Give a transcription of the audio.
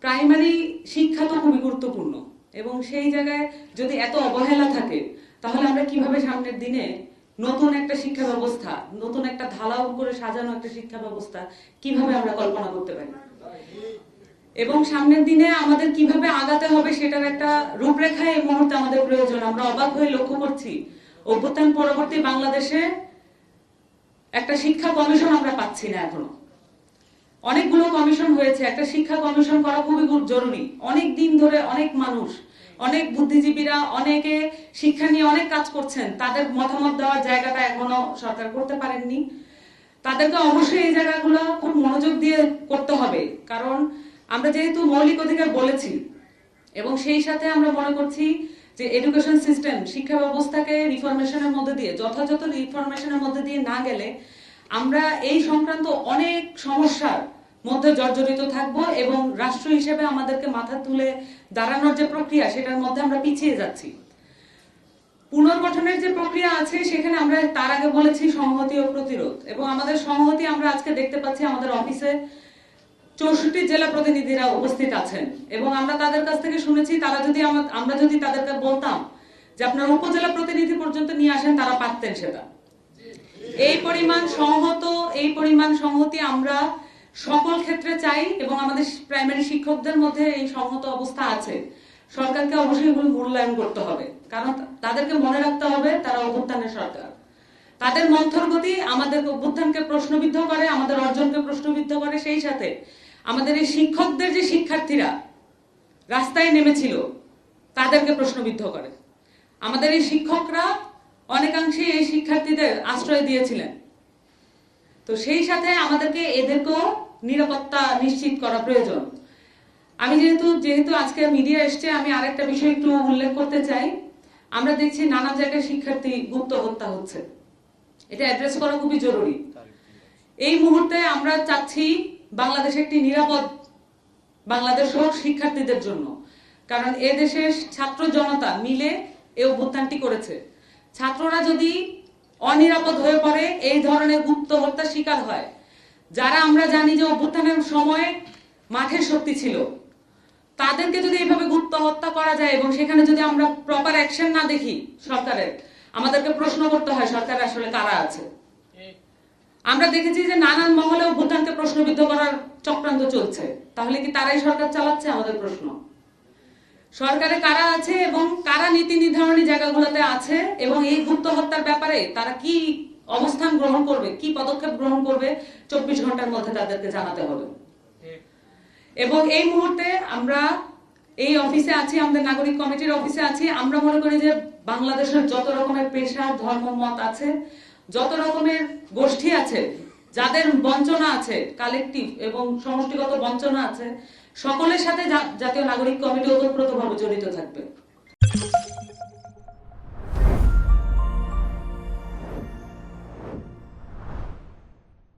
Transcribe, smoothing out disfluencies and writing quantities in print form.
Primary শিক্ষা তো খুবই গুরুত্বপূর্ণ এবং সেই জায়গায় যদি এত অবহেলা থাকে তাহলে আমরা কিভাবে সামনের দিনে নতুন একটা শিক্ষা ব্যবস্থা, নতুন একটা ঢালাও করে সাজানো একটা শিক্ষা ব্যবস্থা কিভাবে আমরা কল্পনা করতে পারি এবং সামনের দিনে আমাদের কিভাবে আগাতে হবে সেটার একটা রূপরেখা এই মুহূর্তে আমাদের প্রয়োজন। আমরা অবাক হয়ে লক্ষ্য করছি অভ্যুত্থান পরবর্তী বাংলাদেশে একটা শিক্ষা কমিশন আমরা পাচ্ছি না এখনো। অনেকগুলো কমিশন হয়েছে, একটা শিক্ষা কমিশন করা খুবই জরুরি। অনেক দিন ধরে অনেক মানুষ, অনেক বুদ্ধিজীবীরা, অনেকে শিক্ষা নিয়ে অনেক কাজ করছেন, তাদের মতামত দেওয়ার জায়গাটা এখনো সরকার করতে পারেননি। তাদেরকে অবশ্যই এই জায়গাগুলো খুব মনোযোগ দিয়ে করতে হবে, কারণ আমরা যেহেতু মৌলিক অধিকার বলেছি এবং সেই সাথে আমরা মনে করছি যে এডুকেশন সিস্টেম, শিক্ষা ব্যবস্থাকে রিফরমেশনের মধ্যে দিয়ে, যথাযথ রিফরমেশনের মধ্যে দিয়ে না গেলে আমরা এই সংক্রান্ত অনেক সমস্যার মধ্যে জর্জরিত থাকবো এবং রাষ্ট্র হিসেবে আমাদেরকে মাথা তুলে দাঁড়ানোর যে প্রক্রিয়া সেটার মধ্যে আমরা পিছিয়ে যাচ্ছি। পুনর্গঠনের যে প্রক্রিয়া আছে সেখানে আমরা তার আগে বলেছি সংহতি ও প্রতিরোধ, এবং আমাদের সংহতি আমরা আজকে দেখতে পাচ্ছি আমাদের অফিসে 64 জেলা প্রতিনিধিরা উপস্থিত আছেন এবং আমরা তাদের কাছ থেকে শুনেছি তারা যদি আমরা যদি তাদেরকে বলতাম যে আপনারা উপজেলা প্রতিনিধি পর্যন্ত নিয়ে আসেন, তারা পারতেন সেটা। এই পরিমাণ সংহতি আমরা সকল ক্ষেত্রে চাই এবং আমাদের প্রাইমারি শিক্ষকদের মধ্যে এই সংহত অবস্থা আছে। সরকারকে অবশ্যই এগুলো মূল্যায়ন করতে হবে, কারণ তাদেরকে মনে রাখতে হবে তারা অভ্যুত্থানের সরকার। তাদের মন্থর গতি আমাদের অভ্যুত্থানকে প্রশ্নবিদ্ধ করে, আমাদের অর্জনকে প্রশ্নবিদ্ধ করে, সেই সাথে আমাদের এই শিক্ষকদের যে শিক্ষার্থীরা রাস্তায় নেমেছিল তাদেরকে প্রশ্নবিদ্ধ করে। আমাদের এই শিক্ষকরা অনেকাংশে এই শিক্ষার্থীদের আশ্রয় দিয়েছিলেন, তো সেই সাথে আমাদেরকে এদেরকেও নিরাপত্তা নিশ্চিত করা প্রয়োজন। আমি যেহেতু আজকে মিডিয়া এসছে, আমি আরেকটা বিষয় একটু উল্লেখ করতে চাই। আমরা দেখছি নানা জায়গায় শিক্ষার্থী গুপ্ত হত্যা হচ্ছে, এটা অ্যাড্রেস করা খুবই জরুরি। এই মুহূর্তে আমরা চাচ্ছি বাংলাদেশ একটি নিরাপদ বাংলাদেশ হোক শিক্ষার্থীদের জন্য, কারণ এ দেশের ছাত্র জনতা মিলে এই অভ্যুত্থানটি করেছে। ছাত্ররা যদি অনিরাপদ হয়ে পড়ে, এই ধরনের গুপ্ত হত্যার শিকার হয়, যারা আমরা জানি যে অভ্যুত্থানের সময় মাঠের শক্তি ছিল, তাদেরকে যদি এইভাবে গুপ্ত হত্যা করা যায় এবং সেখানে যদি আমরা প্রপার অ্যাকশন না দেখি সরকারের, আমাদেরকে প্রশ্ন করতে হয় সরকার আসলে কারা আছে। আমরা দেখেছি যে নানান মহলে অভ্যুত্থানকে প্রশ্নবিদ্ধ করার চক্রান্ত চলছে, তাহলে কি তারাই সরকার চালাচ্ছে? আমাদের প্রশ্ন, সরকারে কারা আছে এবং কারা নীতি নির্ধারণী জায়গাগুলোতে আছে এবং এই গুপ্ত হত্যার ব্যাপারে তারা কি অবস্থান গ্রহণ করবে, কি পদক্ষেপ গ্রহণ করবে, 24 ঘন্টার মধ্যে তাদেরকে জানাতে হবে। এবং এই মুহূর্তে আমরা এই অফিসে আছি, আমাদের নাগরিক কমিটির অফিসে আছি, আমরা মনে করি যে বাংলাদেশের যত রকমের পেশা, ধর্ম, মত আছে, যত রকমের গোষ্ঠী আছে, যাদের বঞ্চনা আছে, কালেকটিভ এবং সমষ্টিগত বঞ্চনা আছে, সকলের সাথে জাতীয় নাগরিক কমিটি ওতপ্রোতভাবে জড়িত থাকবে।